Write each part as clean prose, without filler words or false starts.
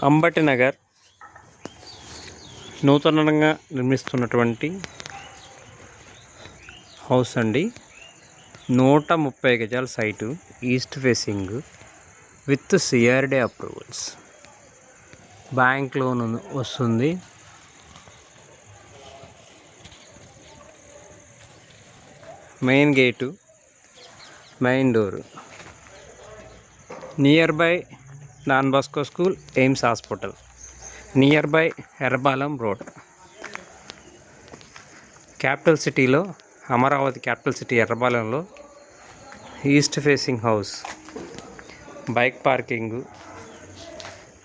అంబటి నగర్ నూతనంగా నిర్మిస్తున్నటువంటి హౌస్ అండి. 130 గజాల site, east facing with CRD approvals, bank loan వస్తుంది. Main gate, main door, near by Don Bosco school, AIIMS hospital, near by Errabalem road. Capital సిటీలో, Amaravati capital city ఎర్రబాలెంలో east facing house, bike parking,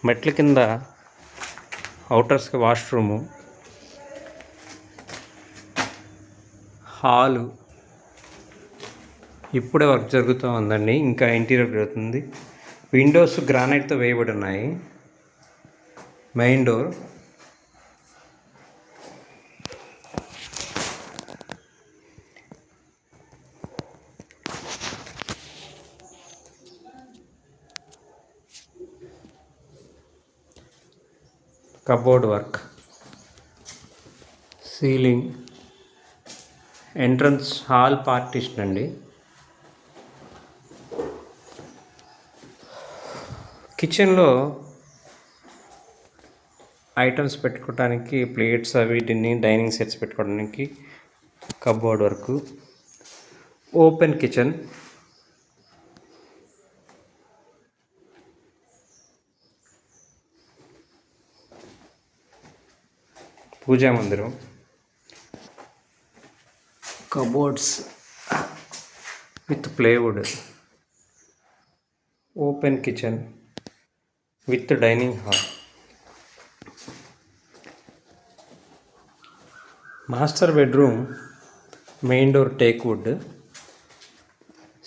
మెట్ల కింద అవుటర్స్కి washroom, hall. ఇప్పుడే work జరుగుతూ ఉందండి, ఇంకా ఇంటీరియర్ జరుగుతుంది. విండోస్ గ్రానైట్తో వేయబడి ఉన్నాయి. Main door, cupboard work, ceiling, entrance hall partition అండి. కిచెన్లో ఐటమ్స్ పెట్టుకోవడానికి, ప్లేట్స్ వీటిని, డైనింగ్ సెట్స్ పెట్టుకోవడానికి కబోర్డ్ వర్క్, ఓపెన్ కిచెన్, పూజా మందిరం, cupboards with plywood, open kitchen with dining hall. Master bedroom, main door teak wood,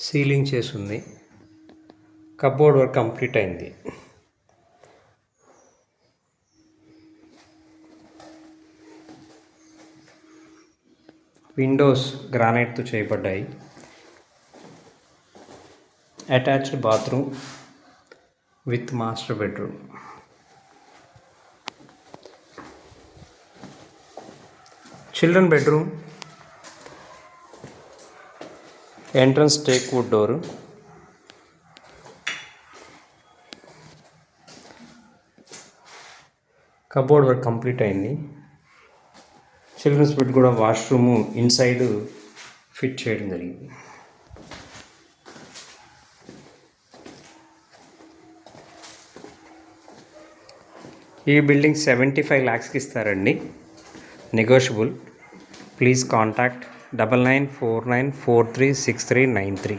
ceiling చేసింది, cupboard work complete అయింది. Windows గ్రానైట్తో చేయబడ్డాయి. Attached bathroom with master bedroom. Children bedroom, entrance teak wood door, cupboard work complete అయింది. Children's bed కూడా washroom inside fit చేయడం జరిగింది. ఈ building 75 lakhsకి ఇస్తారండి, negotiable. Please contact 9949436393.